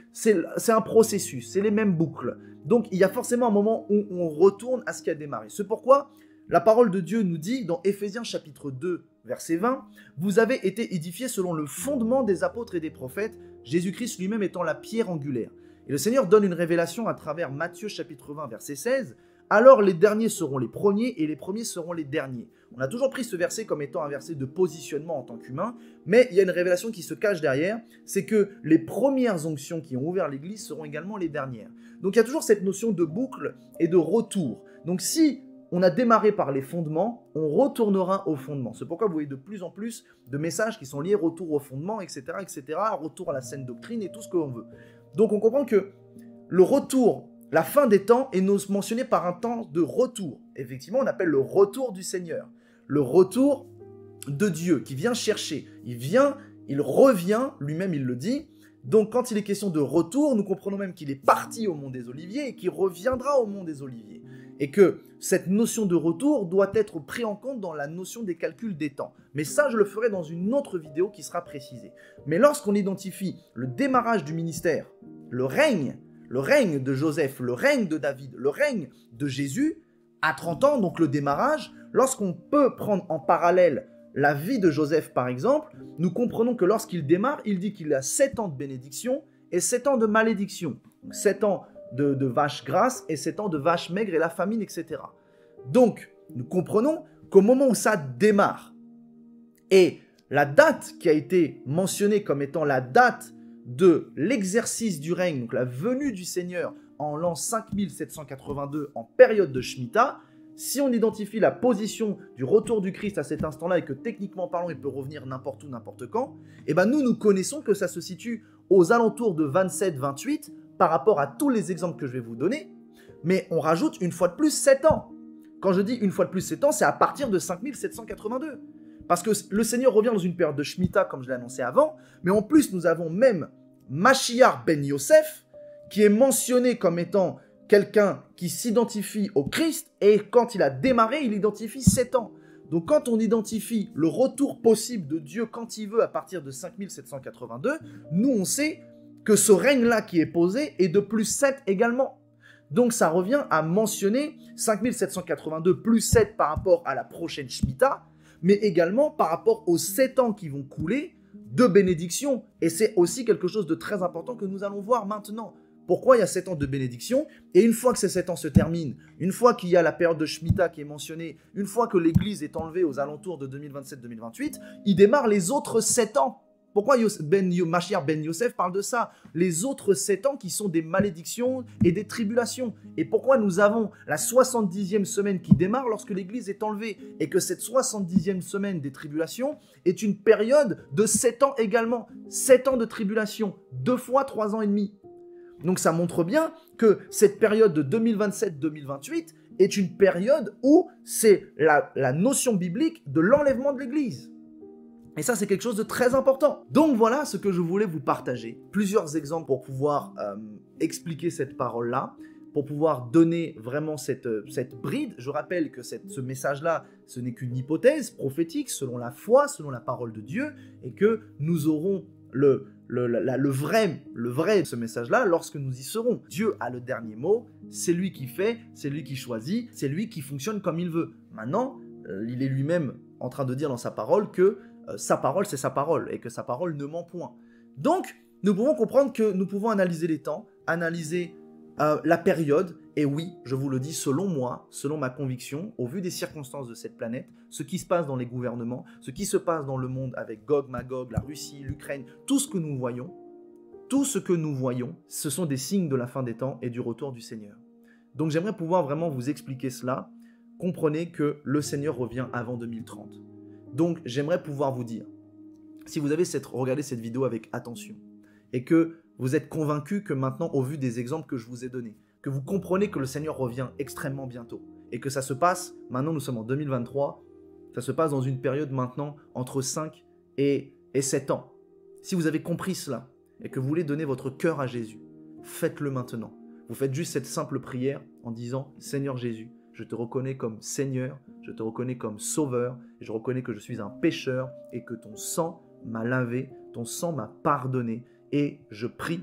un processus, c'est les mêmes boucles. Donc il y a forcément un moment où on retourne à ce qui a démarré. C'est pourquoi la parole de Dieu nous dit dans Éphésiens chapitre 2, verset 20, « Vous avez été édifiés selon le fondement des apôtres et des prophètes, Jésus-Christ lui-même étant la pierre angulaire. » Et le Seigneur donne une révélation à travers Matthieu chapitre 20, verset 16, « Alors les derniers seront les premiers et les premiers seront les derniers. » On a toujours pris ce verset comme étant un verset de positionnement en tant qu'humain, mais il y a une révélation qui se cache derrière, c'est que les premières onctions qui ont ouvert l'Église seront également les dernières. Donc il y a toujours cette notion de boucle et de retour. Donc si on a démarré par les fondements, on retournera aux fondements. C'est pourquoi vous voyez de plus en plus de messages qui sont liés retour aux fondements, etc., retour à la saine doctrine et tout ce que l'on veut. Donc on comprend que le retour, la fin des temps est mentionné par un temps de retour. Effectivement, on appelle le retour du Seigneur. Le retour de Dieu, qui vient chercher. Il revient, lui-même il le dit. Donc quand il est question de retour, nous comprenons même qu'il est parti au mont des Oliviers et qu'il reviendra au mont des Oliviers. Et que cette notion de retour doit être prise en compte dans la notion des calculs des temps. Mais ça, je le ferai dans une autre vidéo qui sera précisée. Mais lorsqu'on identifie le démarrage du ministère, le règne de Joseph, le règne de David, le règne de Jésus, à 30 ans, donc le démarrage, lorsqu'on peut prendre en parallèle la vie de Joseph, par exemple, nous comprenons que lorsqu'il démarre, il dit qu'il a 7 ans de bénédiction et 7 ans de malédiction. 7 ans de vaches grasses et 7 ans de vaches maigres et la famine, etc. Donc, nous comprenons qu'au moment où ça démarre, et la date qui a été mentionnée comme étant la date de l'exercice du règne, donc la venue du Seigneur en l'an 5782 en période de Shemitah, si on identifie la position du retour du Christ à cet instant-là et que techniquement parlant, il peut revenir n'importe où, n'importe quand, et ben nous connaissons que ça se situe aux alentours de 27-28 par rapport à tous les exemples que je vais vous donner, mais on rajoute une fois de plus 7 ans. Quand je dis une fois de plus 7 ans, c'est à partir de 5782. Parce que le Seigneur revient dans une période de Shemitah, comme je l'ai annoncé avant, mais en plus nous avons même Mashiach ben Yosef, qui est mentionné comme étant quelqu'un qui s'identifie au Christ, et quand il a démarré, il identifie 7 ans. Donc quand on identifie le retour possible de Dieu quand il veut à partir de 5782, nous on sait que ce règne-là qui est posé est de plus 7 également. Donc ça revient à mentionner 5782 plus 7 par rapport à la prochaine Shemitah, mais également par rapport aux 7 ans qui vont couler de bénédiction. Et c'est aussi quelque chose de très important que nous allons voir maintenant. Pourquoi il y a 7 ans de bénédiction? Et une fois que ces 7 ans se terminent, une fois qu'il y a la période de Shemitah qui est mentionnée, une fois que l'Église est enlevée aux alentours de 2027-2028, il démarre les autres 7 ans. Pourquoi Mashiach ben Yosef parle de ça? Les autres 7 ans qui sont des malédictions et des tribulations. Et pourquoi nous avons la 70e semaine qui démarre lorsque l'Église est enlevée? Et que cette 70e semaine des tribulations est une période de 7 ans également. 7 ans de tribulation, 2 fois 3 ans et demi. Donc ça montre bien que cette période de 2027-2028 est une période où c'est la notion biblique de l'enlèvement de l'Église. Et ça, c'est quelque chose de très important. Donc voilà ce que je voulais vous partager. Plusieurs exemples pour pouvoir expliquer cette parole-là, pour pouvoir donner vraiment cette bride. Je rappelle que ce message-là, ce n'est qu'une hypothèse prophétique selon la foi, selon la parole de Dieu, et que nous aurons le vrai de ce message-là lorsque nous y serons. Dieu a le dernier mot, c'est lui qui fait, c'est lui qui choisit, c'est lui qui fonctionne comme il veut. Maintenant, il est lui-même en train de dire dans sa parole que sa parole, c'est sa parole, et que sa parole ne ment point. Donc, nous pouvons comprendre que nous pouvons analyser les temps, analyser la période, et oui, je vous le dis, selon moi, selon ma conviction, au vu des circonstances de cette planète, ce qui se passe dans les gouvernements, ce qui se passe dans le monde avec Gog, Magog, la Russie, l'Ukraine, tout ce que nous voyons, ce sont des signes de la fin des temps et du retour du Seigneur. Donc j'aimerais pouvoir vraiment vous expliquer cela. Comprenez que le Seigneur revient avant 2030. Donc, j'aimerais pouvoir vous dire, si vous avez regardé cette vidéo avec attention et que vous êtes convaincu que maintenant, au vu des exemples que je vous ai donnés, que vous comprenez que le Seigneur revient extrêmement bientôt et que ça se passe, maintenant nous sommes en 2023, ça se passe dans une période maintenant entre 5 et 7 ans. Si vous avez compris cela et que vous voulez donner votre cœur à Jésus, faites-le maintenant. Vous faites juste cette simple prière en disant « Seigneur Jésus, je te reconnais comme Seigneur, je te reconnais comme Sauveur, et je reconnais que je suis un pécheur et que ton sang m'a lavé, ton sang m'a pardonné, et je prie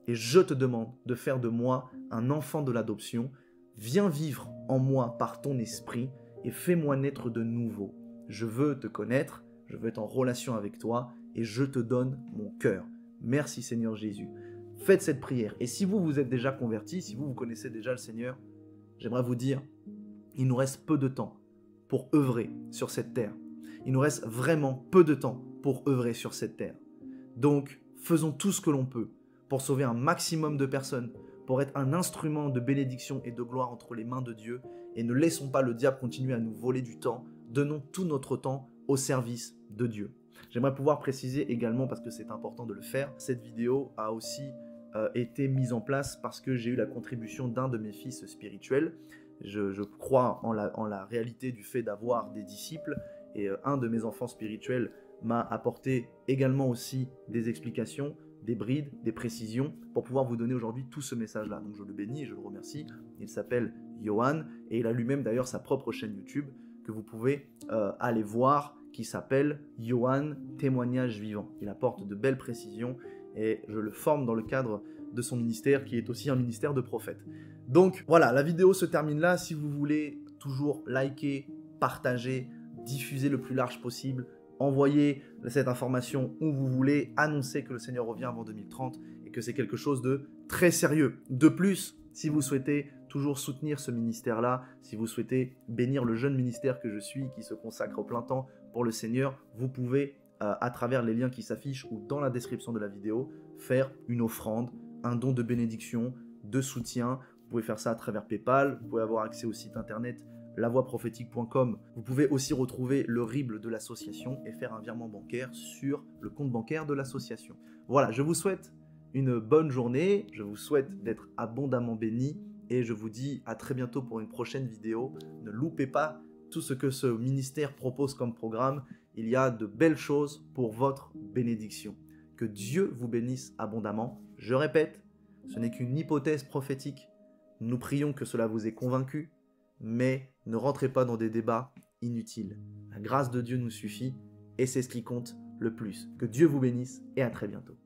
et je te demande de faire de moi un enfant de l'adoption. Viens vivre en moi par ton esprit et fais-moi naître de nouveau. Je veux te connaître, je veux être en relation avec toi et je te donne mon cœur. Merci Seigneur Jésus. Faites cette prière. Et si vous êtes déjà converti, si vous connaissez déjà le Seigneur, j'aimerais vous dire, il nous reste peu de temps pour œuvrer sur cette terre. Il nous reste vraiment peu de temps pour œuvrer sur cette terre. Donc, faisons tout ce que l'on peut pour sauver un maximum de personnes, pour être un instrument de bénédiction et de gloire entre les mains de Dieu, et ne laissons pas le diable continuer à nous voler du temps. Donnons tout notre temps au service de Dieu. J'aimerais pouvoir préciser également, parce que c'est important de le faire, cette vidéo a aussi été mise en place parce que j'ai eu la contribution d'un de mes fils spirituels. Je crois en la réalité du fait d'avoir des disciples Et un de mes enfants spirituels m'a apporté également aussi des explications, des brides, des précisions pour pouvoir vous donner aujourd'hui tout ce message-là. Donc je le bénis et je le remercie. Il s'appelle Johan et il a lui-même d'ailleurs sa propre chaîne YouTube que vous pouvez aller voir qui s'appelle Johan Témoignage Vivant. Il apporte de belles précisions et je le forme dans le cadre de son ministère qui est aussi un ministère de prophète. Donc voilà, la vidéo se termine là. Si vous voulez toujours liker, partager, diffuser le plus large possible, envoyer cette information où vous voulez, annoncer que le Seigneur revient avant 2030 et que c'est quelque chose de très sérieux. De plus, si vous souhaitez toujours soutenir ce ministère-là, si vous souhaitez bénir le jeune ministère que je suis, qui se consacre au plein temps pour le Seigneur, vous pouvez, à travers les liens qui s'affichent ou dans la description de la vidéo, faire une offrande, un don de bénédiction, de soutien. Vous pouvez faire ça à travers PayPal, vous pouvez avoir accès au site internet lavoiprophétique.com. Vous pouvez aussi retrouver le RIB de l'association et faire un virement bancaire sur le compte bancaire de l'association. Voilà, je vous souhaite une bonne journée, je vous souhaite d'être abondamment bénis et je vous dis à très bientôt pour une prochaine vidéo. Ne loupez pas tout ce que ce ministère propose comme programme. Il y a de belles choses pour votre bénédiction. Que Dieu vous bénisse abondamment. Je répète, ce n'est qu'une hypothèse prophétique. Nous prions que cela vous ait convaincu, mais ne rentrez pas dans des débats inutiles. La grâce de Dieu nous suffit et c'est ce qui compte le plus. Que Dieu vous bénisse et à très bientôt.